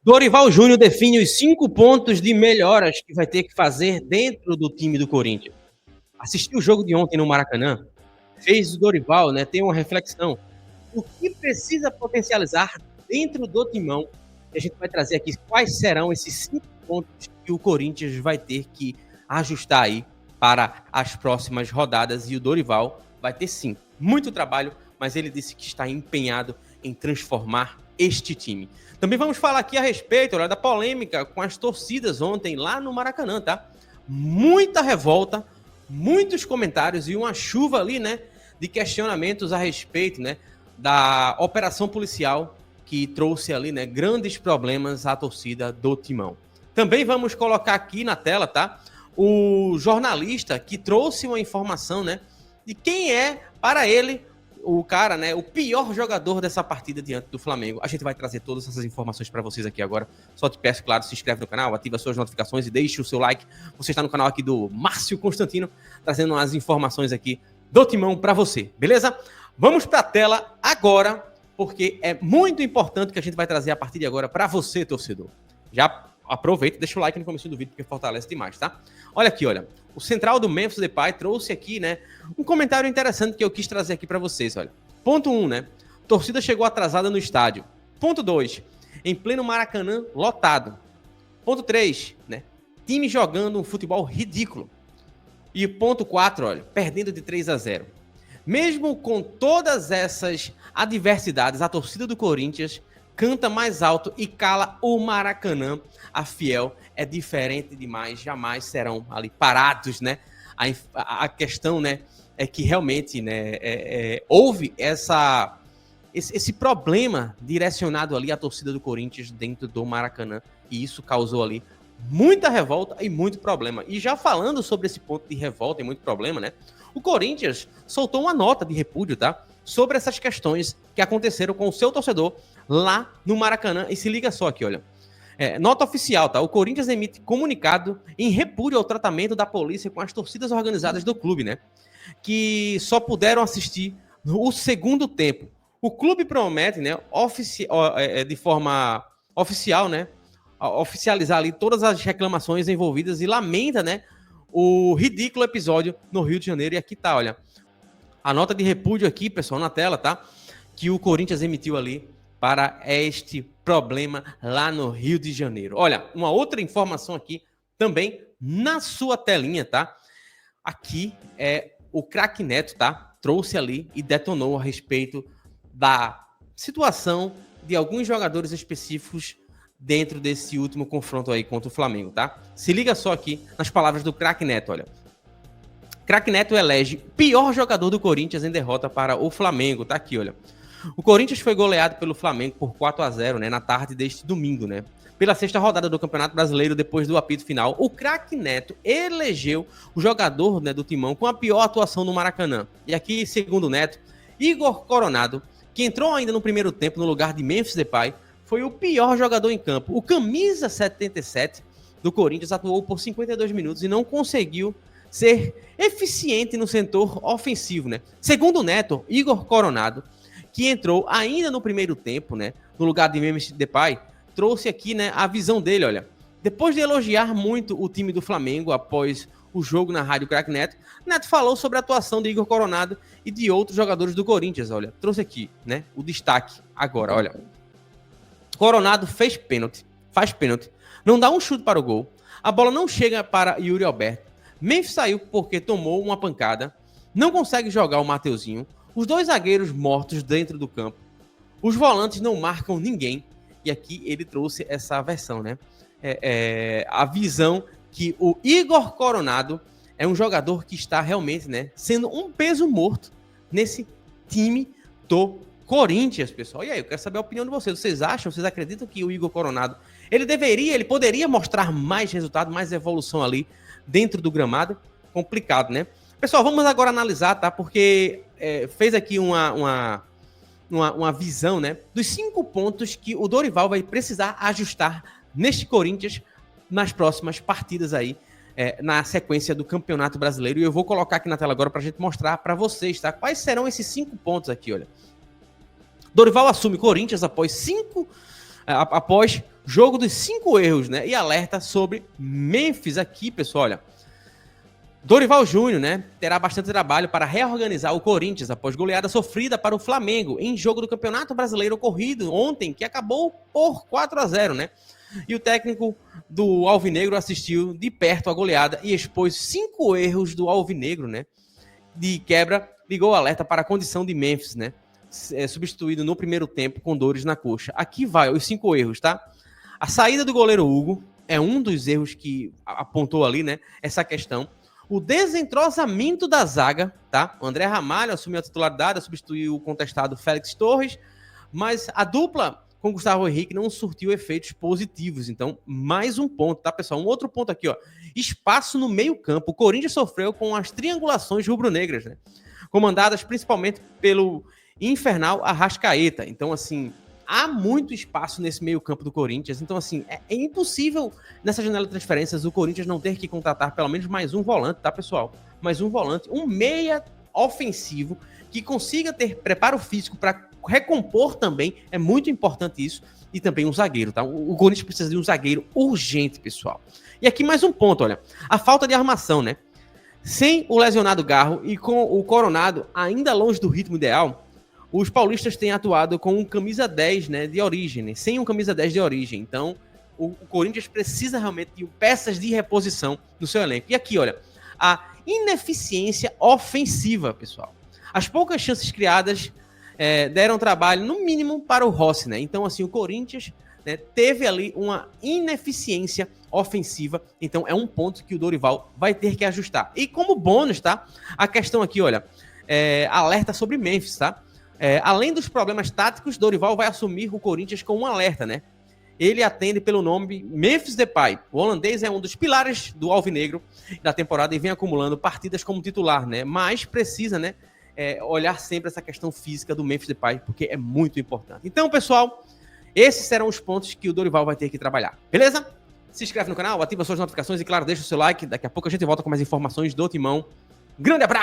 Dorival Júnior define os 5 pontos de melhoras que vai ter que fazer dentro do time do Corinthians. Assistiu o jogo de ontem no Maracanã, fez o Dorival, né, ter uma reflexão. O que precisa potencializar dentro do timão? E a gente vai trazer aqui quais serão esses 5 pontos que o Corinthians vai ter que ajustar aí para as próximas rodadas. E o Dorival vai ter, sim, muito trabalho, mas ele disse que está empenhado em transformar este time. Também vamos falar aqui a respeito, olha, da polêmica com as torcidas ontem lá no Maracanã, tá? Muita revolta, muitos comentários e uma chuva ali, né, de questionamentos a respeito, né, da operação policial que trouxe ali, né, grandes problemas à torcida do Timão. Também vamos colocar aqui na tela, tá, o jornalista que trouxe uma informação, né, de quem é, para ele, o cara, né, o pior jogador dessa partida diante do Flamengo. A gente vai trazer todas essas informações para vocês aqui agora. Só te peço, claro, se inscreve no canal, ativa suas notificações e deixe o seu like. Você está no canal aqui do Márcio Constantino, trazendo as informações aqui do Timão para você, beleza? Vamos para a tela agora, porque é muito importante que a gente vai trazer a partir de agora para você, torcedor. Já aproveita e deixa o like no começo do vídeo, porque fortalece demais, tá? Olha aqui, olha. O central do Memphis Depay trouxe aqui, né, um comentário interessante que eu quis trazer aqui para vocês, olha. Ponto 1, né? Torcida chegou atrasada no estádio. Ponto 2, em pleno Maracanã, lotado. Ponto 3, né? Time jogando um futebol ridículo. E ponto 4, olha, perdendo de 3-0. Mesmo com todas essas adversidades, a torcida do Corinthians canta mais alto e cala o Maracanã. A Fiel é diferente demais, jamais serão ali parados, né? A questão, né, é que realmente, né, houve esse problema direcionado ali à torcida do Corinthians dentro do Maracanã, e isso causou ali muita revolta e muito problema. E já falando sobre esse ponto de revolta e muito problema, né, o Corinthians soltou uma nota de repúdio, tá, sobre essas questões que aconteceram com o seu torcedor lá no Maracanã. E se liga só aqui, olha. Nota oficial, tá? O Corinthians emite comunicado em repúdio ao tratamento da polícia com as torcidas organizadas do clube, né? Que só puderam assistir o segundo tempo. O clube promete, né, de forma oficial, né, oficializar ali todas as reclamações envolvidas e lamenta, né, o ridículo episódio no Rio de Janeiro. E aqui tá, olha, a nota de repúdio aqui, pessoal, na tela, tá? Que o Corinthians emitiu ali para este problema lá no Rio de Janeiro. Olha, uma outra informação aqui também na sua telinha, tá? Aqui é o craque Neto, tá? Trouxe ali e detonou a respeito da situação de alguns jogadores específicos dentro desse último confronto aí contra o Flamengo, tá? Se liga só aqui nas palavras do craque Neto, olha. Craque Neto elege pior jogador do Corinthians em derrota para o Flamengo, tá aqui, olha. O Corinthians foi goleado pelo Flamengo por 4-0, né, na tarde deste domingo, né? Pela sexta rodada do Campeonato Brasileiro, depois do apito final, o craque Neto elegeu o jogador, né, do Timão com a pior atuação no Maracanã. E aqui, segundo o Neto, Igor Coronado, que entrou ainda no primeiro tempo no lugar de Memphis Depay, foi o pior jogador em campo. O camisa 77 do Corinthians atuou por 52 minutos e não conseguiu ser eficiente no setor ofensivo, né? Segundo o Neto, Igor Coronado, que entrou ainda no primeiro tempo, né, no lugar de Memphis Depay, trouxe aqui, né, a visão dele, olha. Depois de elogiar muito o time do Flamengo após o jogo na Rádio Craque Neto, Neto falou sobre a atuação de Igor Coronado e de outros jogadores do Corinthians, olha. Trouxe aqui, né, o destaque agora, olha. Coronado faz pênalti, não dá um chute para o gol, a bola não chega para Yuri Alberto, Memphis saiu porque tomou uma pancada, não consegue jogar o Mateuzinho, os dois zagueiros mortos dentro do campo, os volantes não marcam ninguém. E aqui ele trouxe essa versão, né? A visão que o Igor Coronado é um jogador que está realmente, né, sendo um peso morto nesse time do Corinthians, pessoal. E aí, eu quero saber a opinião de vocês. Vocês acreditam que o Igor Coronado, ele poderia mostrar mais resultado, mais evolução ali dentro do gramado? Complicado, né? Pessoal, vamos agora analisar, tá? Porque fez aqui uma visão, né, dos 5 pontos que o Dorival vai precisar ajustar neste Corinthians nas próximas partidas aí, na sequência do Campeonato Brasileiro. E eu vou colocar aqui na tela agora para a gente mostrar para vocês, tá? Quais serão esses 5 pontos aqui, olha. Dorival assume Corinthians após Jogo dos 5 erros, né? E alerta sobre Memphis aqui, pessoal, olha. Dorival Júnior, né, terá bastante trabalho para reorganizar o Corinthians após goleada sofrida para o Flamengo em jogo do Campeonato Brasileiro ocorrido ontem, que acabou por 4-0, né? E o técnico do Alvinegro assistiu de perto a goleada e expôs 5 erros do Alvinegro, né? De quebra, ligou o alerta para a condição de Memphis, né? Substituído no primeiro tempo com dores na coxa. Aqui vai os 5 erros, tá? A saída do goleiro Hugo é um dos erros que apontou ali, né? Essa questão. O desentrosamento da zaga, tá? O André Ramalho assumiu a titularidade, substituiu o contestado Félix Torres, mas a dupla com Gustavo Henrique não surtiu efeitos positivos. Então, mais um ponto, tá, pessoal? Um outro ponto aqui, ó. Espaço no meio-campo. O Corinthians sofreu com as triangulações rubro-negras, né? Comandadas principalmente pelo infernal Arrascaeta. Então, assim, há muito espaço nesse meio-campo do Corinthians. Então, assim, é impossível nessa janela de transferências o Corinthians não ter que contratar pelo menos mais um volante, tá, pessoal? Mais um volante, um meia ofensivo que consiga ter preparo físico para recompor também. É muito importante isso. E também um zagueiro, tá? O Corinthians precisa de um zagueiro urgente, pessoal. E aqui mais um ponto, olha. A falta de armação, né? Sem o lesionado Garro e com o Coronado ainda longe do ritmo ideal, os paulistas têm atuado com um camisa 10, né, de origem, né, sem um camisa 10 de origem. Então, o Corinthians precisa realmente de peças de reposição no seu elenco. E aqui, olha, a ineficiência ofensiva, pessoal. As poucas chances criadas deram trabalho, no mínimo, para o Rossi, né? Então, assim, o Corinthians, né, teve ali uma ineficiência ofensiva. Então, é um ponto que o Dorival vai ter que ajustar. E como bônus, tá? A questão aqui, olha, alerta sobre Memphis, tá? Além dos problemas táticos, Dorival vai assumir o Corinthians com um alerta, né? Ele atende pelo nome Memphis Depay. O holandês é um dos pilares do Alvinegro da temporada e vem acumulando partidas como titular, né? Mas precisa, né, olhar sempre essa questão física do Memphis Depay, porque é muito importante. Então, pessoal, esses serão os pontos que o Dorival vai ter que trabalhar. Beleza? Se inscreve no canal, ativa suas notificações e, claro, deixa o seu like. Daqui a pouco a gente volta com mais informações do Timão. Grande abraço!